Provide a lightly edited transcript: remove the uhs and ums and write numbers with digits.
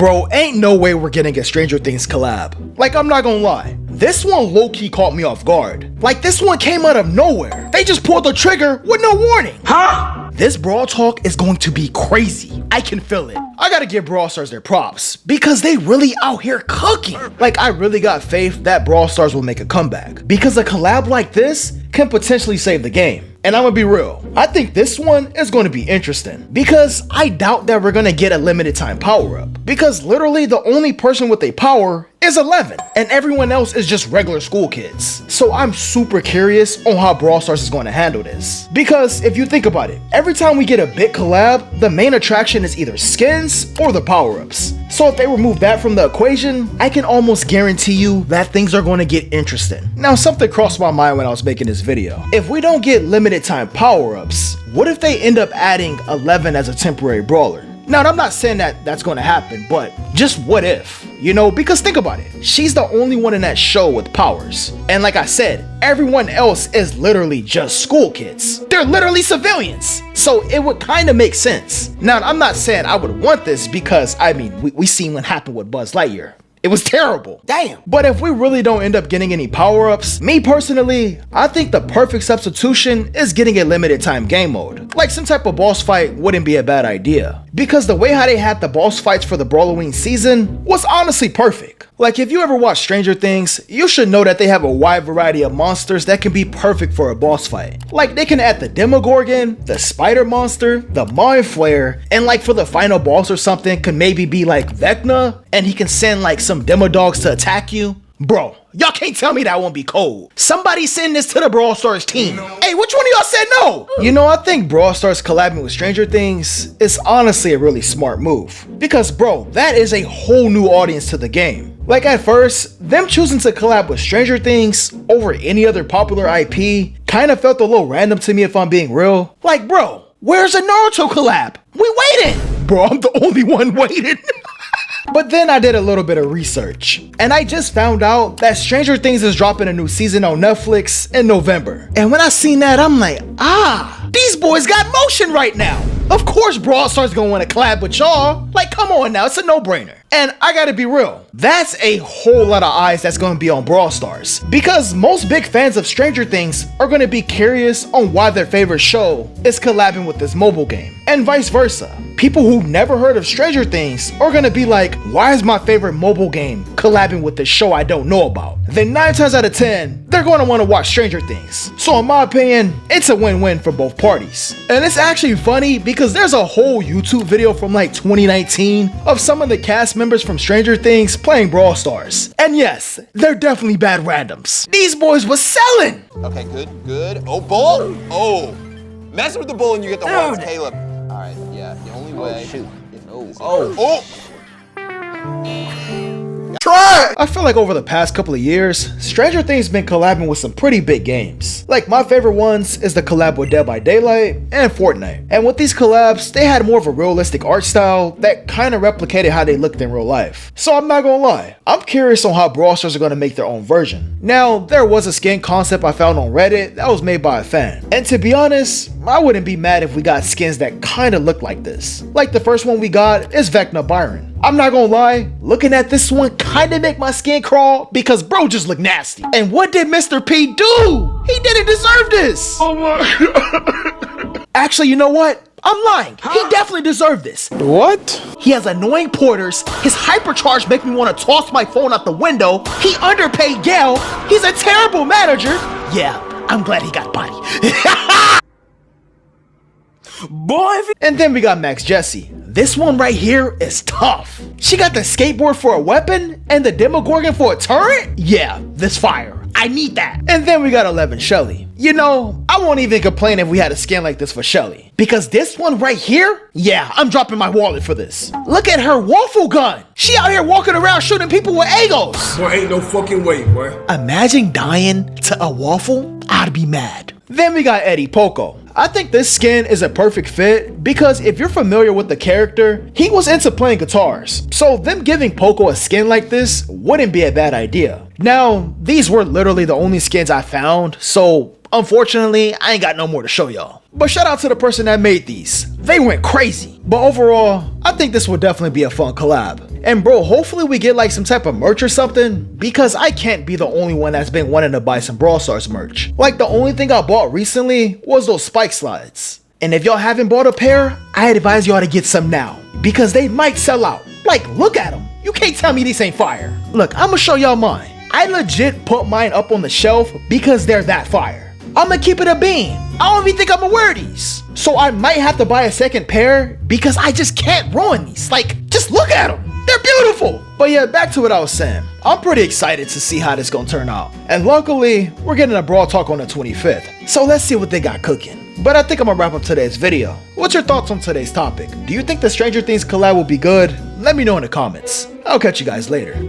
Bro, ain't no way we're getting a Stranger Things collab. Like, I'm not gonna lie. This one low-key caught me off guard. Like, this one came out of nowhere. They just pulled the trigger with no warning. Huh? This Brawl Talk is going to be crazy. I can feel it. I gotta give Brawl Stars their props because they really out here cooking. Like, I really got faith that Brawl Stars will make a comeback because a collab like this can potentially save the game. And I'm gonna be real, I think this one is gonna be interesting because I doubt that we're gonna get a limited time power up because literally the only person with a power is 11 and everyone else is just regular school kids. So I'm super curious on how Brawl Stars is going to handle this because if you think about it, every time we get a big collab, the main attraction is either skins or the power-ups. So if they remove that from the equation, I can almost guarantee you that things are going to get interesting. Now, something crossed my mind when I was making this video. If we don't get limited time power-ups, what if they end up adding 11 as a temporary brawler? Now, I'm not saying that that's going to happen, but just what if? You know, because think about it. She's the only one in that show with powers. And like I said, everyone else is literally just school kids. They're literally civilians. So it would kind of make sense. Now, I'm not saying I would want this because, I mean, we seen what happened with Buzz Lightyear. It was terrible. Damn. But if we really don't end up getting any power-ups, me personally, I think the perfect substitution is getting a limited time game mode. Like some type of boss fight wouldn't be a bad idea. Because the way how they had the boss fights for the Brawloween season was honestly perfect. Like if you ever watch Stranger Things, you should know that they have a wide variety of monsters that can be perfect for a boss fight. Like they can add the Demogorgon, the Spider Monster, the Mind Flayer, and like for the final boss or something could maybe be like Vecna, and he can send like some Demodogs to attack you. Bro, y'all can't tell me that won't be cold. Somebody send this to the Brawl Stars team. Hey, which one of y'all said no? You know, I think Brawl Stars collabing with Stranger Things is honestly a really smart move. Because bro, that is a whole new audience to the game. Like at first, them choosing to collab with Stranger Things over any other popular IP kind of felt a little random to me if I'm being real. Like bro, where's a Naruto collab? We waiting. Bro, I'm the only one waiting. But then I did a little bit of research, and I just found out that Stranger Things is dropping a new season on Netflix in November. And when I seen that, I'm like, these boys got motion right now. Of course Brawl Stars gonna want to collab with y'all. Like, come on now, it's a no-brainer. And I gotta be real, that's a whole lot of eyes that's gonna be on Brawl Stars. Because most big fans of Stranger Things are gonna be curious on why their favorite show is collabing with this mobile game. And vice versa. People who never heard of Stranger Things are gonna be like, why is my favorite mobile game collabing with this show I don't know about? Then 9 times out of 10, they're gonna wanna watch Stranger Things. So in my opinion, it's a win-win for both parties. And it's actually funny because there's a whole YouTube video from like 2019 of some of the cast members from Stranger Things playing Brawl Stars. And yes, they're definitely bad randoms. These boys was selling. Okay, good. Oh, bull. Oh, mess with the bull and you get the horns, Caleb. All right, yeah, the only way. Shoot. Oh. Try! I feel like over the past couple of years, Stranger Things been collabing with some pretty big games. Like my favorite ones is the collab with Dead by Daylight and Fortnite. And with these collabs, they had more of a realistic art style that kind of replicated how they looked in real life. So I'm not gonna lie, I'm curious on how Brawl Stars are gonna make their own version. Now, there was a skin concept I found on Reddit that was made by a fan. And to be honest, I wouldn't be mad if we got skins that kind of look like this. Like the first one we got is Vecna Byron. I'm not gonna lie, looking at this one kinda make my skin crawl because bro just look nasty. And what did Mr. P do? He didn't deserve this. Oh my God. Actually, you know what? I'm lying. He definitely deserved this. What? He has annoying porters. His hypercharge make me want to toss my phone out the window. He underpaid Gail. He's a terrible manager. Yeah, I'm glad he got body. Boy. And then we got Max Jessie. This one right here is tough. She got the skateboard for a weapon and the Demogorgon for a turret? Yeah, this fire. I need that. And then we got 11 Shelly. You know, I won't even complain if we had a skin like this for Shelly. Because this one right here, yeah, I'm dropping my wallet for this. Look at her waffle gun. She out here walking around shooting people with Agos. Boy, ain't no fucking way, boy. Imagine dying to a waffle. I'd be mad. Then we got Eddie Poco. I think this skin is a perfect fit because if you're familiar with the character, he was into playing guitars. So them giving Poco a skin like this wouldn't be a bad idea. Now, these were literally the only skins I found, so Unfortunately, I ain't got no more to show y'all. But shout out to the person that made these. They went crazy. But overall, I think this would definitely be a fun collab. And bro, hopefully we get like some type of merch or something, because I can't be the only one that's been wanting to buy some Brawl Stars merch. Like the only thing I bought recently was those spike slides. And if y'all haven't bought a pair, I advise y'all to get some now, because they might sell out. Like, look at them. You can't tell me this ain't fire. Look, I'ma show y'all mine. I legit put mine up on the shelf because they're that fire. I'ma keep it a bean. I don't even think I'ma wear these. So I might have to buy a second pair because I just can't ruin these. Like, just look at them. They're beautiful. But yeah, back to what I was saying. I'm pretty excited to see how this gonna turn out. And luckily, we're getting a Brawl Talk on the 25th. So let's see what they got cooking. But I think I'm gonna wrap up today's video. What's your thoughts on today's topic? Do you think the Stranger Things collab will be good? Let me know in the comments. I'll catch you guys later.